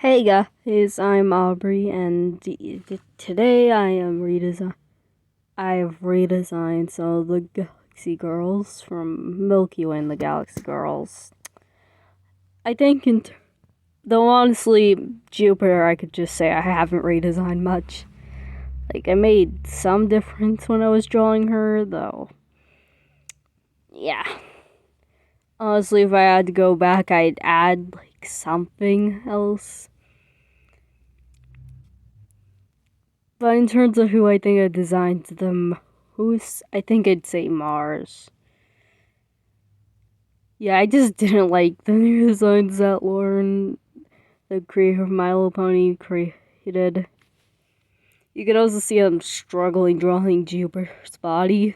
Hey guys, I'm Aubrey, and today I have redesigned some of the Galaxy Girls from Milkyway and the Galaxy Girls. I think, though honestly, Jupiter, I could just say I haven't redesigned much. Like, I made some difference when I was drawing her, though. Yeah. Honestly, if I had to go back, I'd add, something else. But in terms of who I think I designed them, I think I'd say Mars. Yeah, I just didn't like the new designs that Lauren, the creator of My Little Pony, created. You could also see him struggling drawing Jupiter's body.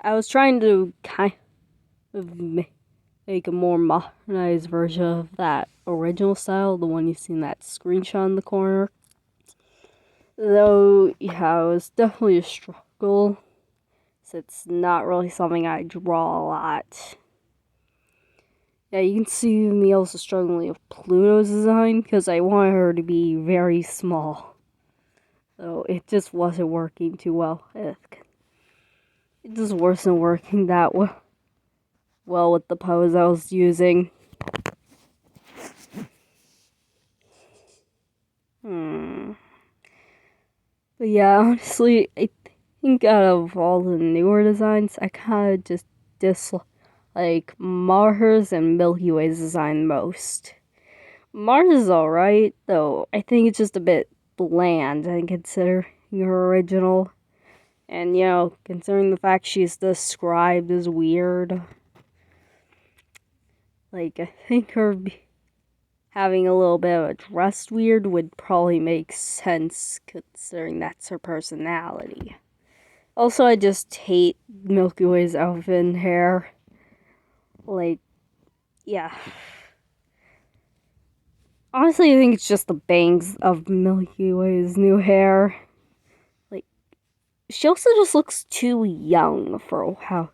I was trying to kind of make a more modernized version of that original style, the one you see in that screenshot in the corner. Though, yeah, it was definitely a struggle. So it's not really something I draw a lot. Yeah, you can see me also struggling with Pluto's design because I wanted her to be very small. So it just wasn't working too well. It just wasn't working that well with the pose I was using. But yeah, honestly, I think out of all the newer designs, I kind of just dislike Mars and Milky Way's design most. Mars is alright, though I think it's just a bit bland and considering her original. And, considering the fact she's described as weird. I think her having a little bit of a dressed weird would probably make sense, considering that's her personality. Also, I just hate Milky Way's elfin hair. Yeah. Honestly, I think it's just the bangs of Milky Way's new hair. She also just looks too young for how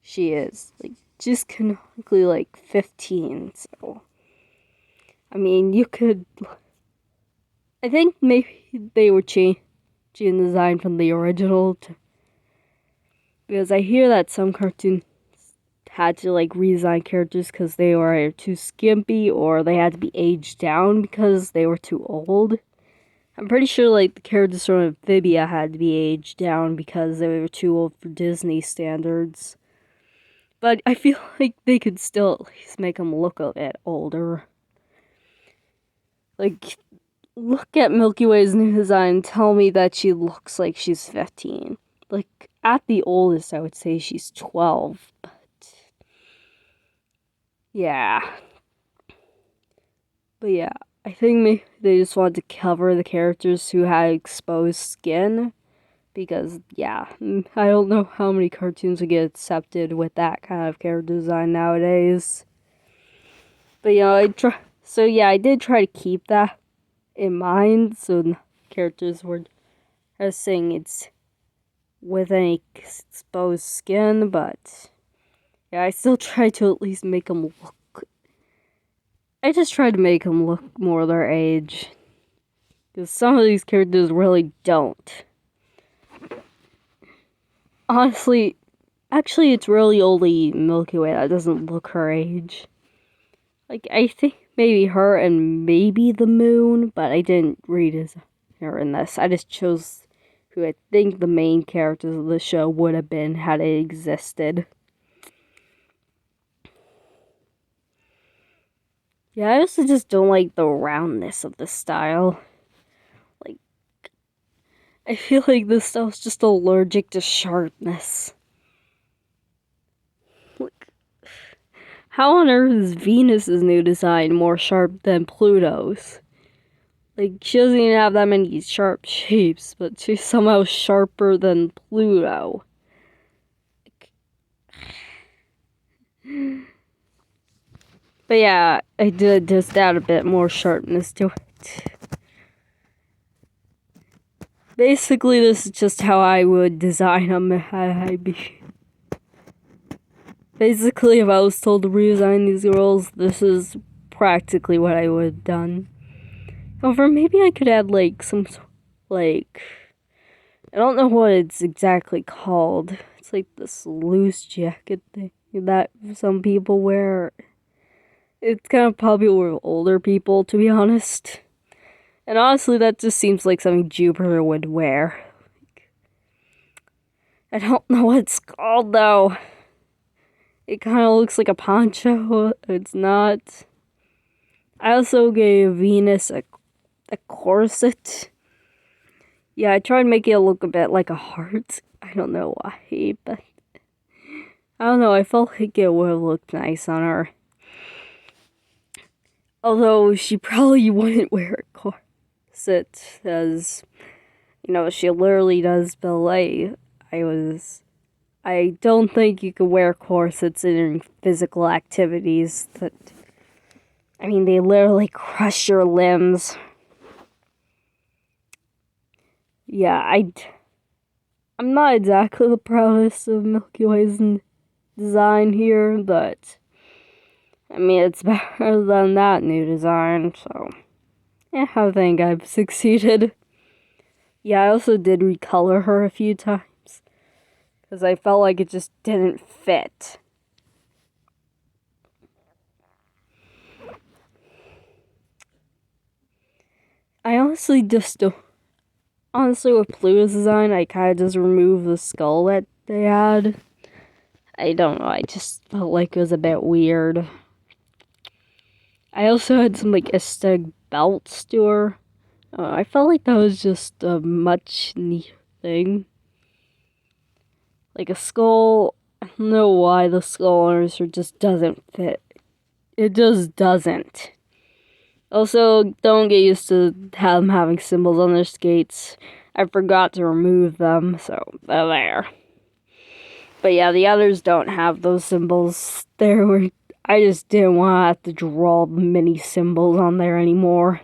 she is. Just canonically, 15, so. I mean, you could. I think maybe they were changing the design from the original because I hear that some cartoons had to redesign characters because they were either too skimpy or they had to be aged down because they were too old. I'm pretty sure the characters from Amphibia had to be aged down because they were too old for Disney standards. But I feel like they could still at least make them look a bit older. Look at Milky Way's new design and tell me that she looks like she's 15. At the oldest, I would say she's 12. But yeah. I think maybe they just wanted to cover the characters who had exposed skin. Because, yeah, I don't know how many cartoons would get accepted with that kind of character design nowadays. But, I did try to keep that in mind. So, characters were saying it's with any exposed skin. But, yeah, I still try to at least make them look. I just tried to make them look more their age. Because some of these characters really don't. Honestly, actually, it's really only Milky Way that doesn't look her age. I think maybe her and maybe the moon, but I didn't redesign her in this. I just chose who I think the main characters of the show would have been had it existed. Yeah, I also just don't like the roundness of the style. I feel like this style's just allergic to sharpness. How on earth is Venus's new design more sharp than Pluto's? She doesn't even have that many sharp shapes, but she's somehow sharper than Pluto. But yeah, I did just add a bit more sharpness to it. Basically, this is just how I would design them. Basically, if I was told to redesign these girls, this is practically what I would have done. However, maybe I could add like some like I don't know what it's exactly called. It's like this loose jacket thing that some people wear. It's kind of popular with older people, to be honest. And honestly, that just seems like something Jupiter would wear. I don't know what it's called, though. It kind of looks like a poncho. It's not. I also gave Venus a corset. Yeah, I tried making it look a bit like a heart. I don't know why, but I don't know. I felt like it would have looked nice on her. Although she probably wouldn't wear a corset, as you know, she literally does ballet. I don't think you could wear corsets in physical activities that, I mean, they literally crush your limbs. Yeah, I'm not exactly the proudest of Milky Way's design here, but I mean, it's better than that new design, so yeah, I think I've succeeded. Yeah, I also did recolor her a few times, because I felt like it just didn't fit. I honestly just don't. Honestly, with Pluto's design, I kind of just removed the skull that they had. I don't know, I just felt like it was a bit weird. I also had some, like, aesthetic belts to her. I felt like that was just a much neater thing. Like, a skull, I don't know why the skull on her just doesn't fit. It just doesn't. Also, don't get used to them having symbols on their skates. I forgot to remove them, so they're there. But yeah, the others don't have those symbols. I just didn't want to have to draw the mini symbols on there anymore.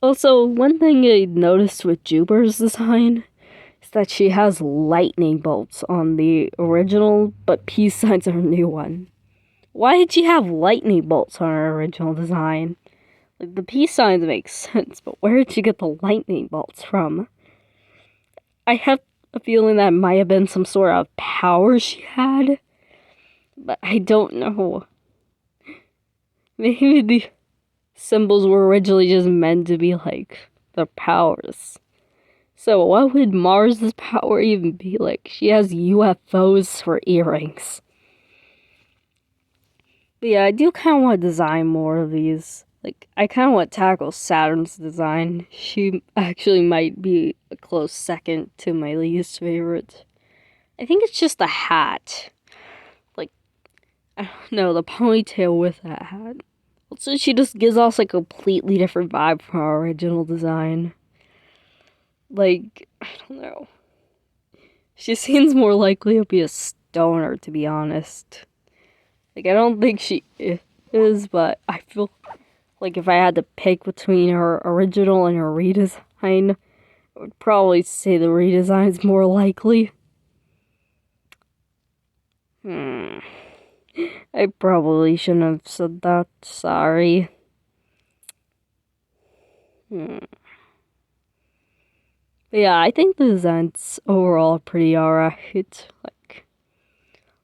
Also, one thing I noticed with Jupiter's design is that she has lightning bolts on the original, but peace signs are a new one. Why did she have lightning bolts on her original design? Like, the peace signs make sense, but where did she get the lightning bolts from? I have a feeling that might have been some sort of power she had, but I don't know. Maybe the symbols were originally just meant to be like the powers. So what would Mars's power even be like? She has UFOs for earrings. But yeah, I do kind of want to design more of these. Like, I kind of want to tackle Saturn's design. She actually might be a close second to my least favorite. I think it's just the hat. Like, I don't know, the ponytail with that hat. Also, she just gives off like a completely different vibe from our original design. Like, I don't know. She seems more likely to be a stoner, to be honest. Like, I don't think she is, but I feel like if I had to pick between her original and her redesign, I would probably say the redesign is more likely. I probably shouldn't have said that. Sorry. But yeah, I think the design's overall pretty alright. Like,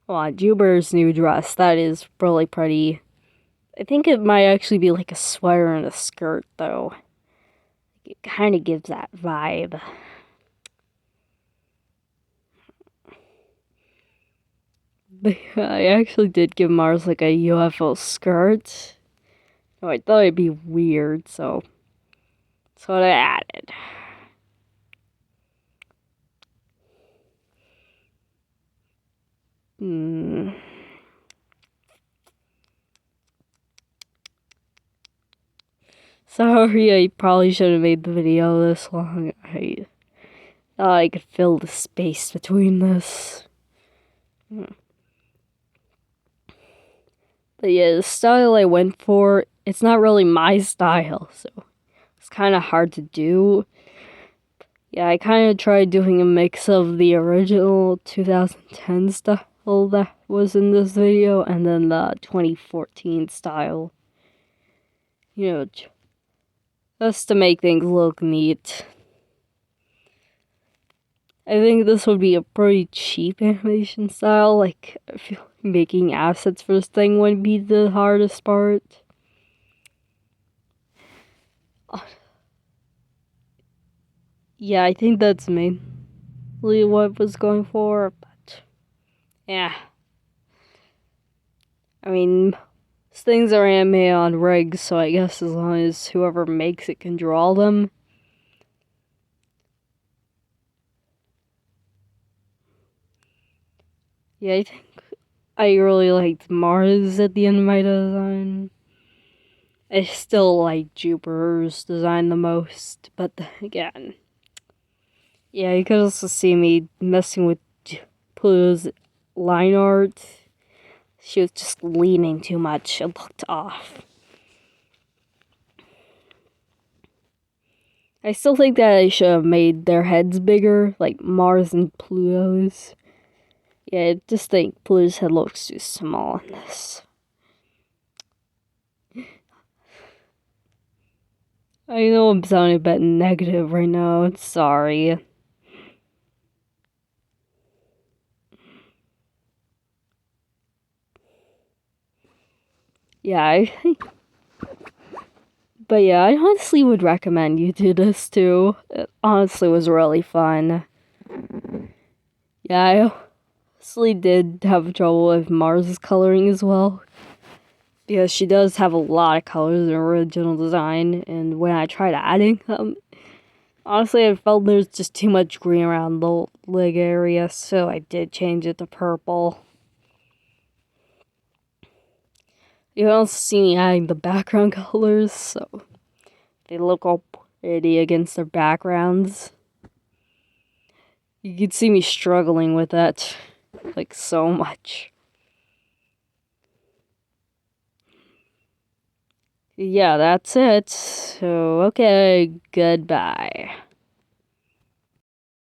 well, Jupiter's new dress, that is really pretty. I think it might actually be like a sweater and a skirt, though. It kind of gives that vibe. But yeah, I actually did give Mars like a UFO skirt. Oh, I thought it'd be weird, so that's what I added. Sorry, I probably should have made the video this long. I thought I could fill the space between this. But yeah, the style I went for, it's not really my style, so it's kind of hard to do. Yeah, I kind of tried doing a mix of the original 2010 style that was in this video, and then the 2014 style. You know, just to make things look neat. I think this would be a pretty cheap animation style. Like, I feel like making assets for this thing wouldn't be the hardest part. Yeah, I think that's mainly what I was going for, but yeah. I mean, things are animated on rigs, so I guess as long as whoever makes it can draw them. Yeah, I think I really liked Mars at the end of my design. I still like Jupiter's design the most, but again, yeah, you could also see me messing with Pluto's line art. She was just leaning too much. It looked off. I still think that I should have made their heads bigger, like Mars and Pluto's. Yeah, I just think Pluto's head looks too small in this. I know I'm sounding a bit negative right now. Sorry. Yeah, but yeah, I honestly would recommend you do this too. It honestly was really fun. Yeah, I honestly did have trouble with Mars' coloring as well. Because she does have a lot of colors in her original design, and when I tried adding them, honestly, I felt there's just too much green around the leg area, so I did change it to purple. You can also see me adding the background colors, so they look all pretty against their backgrounds. You can see me struggling with that, like, so much. Yeah, that's it. So, okay, goodbye.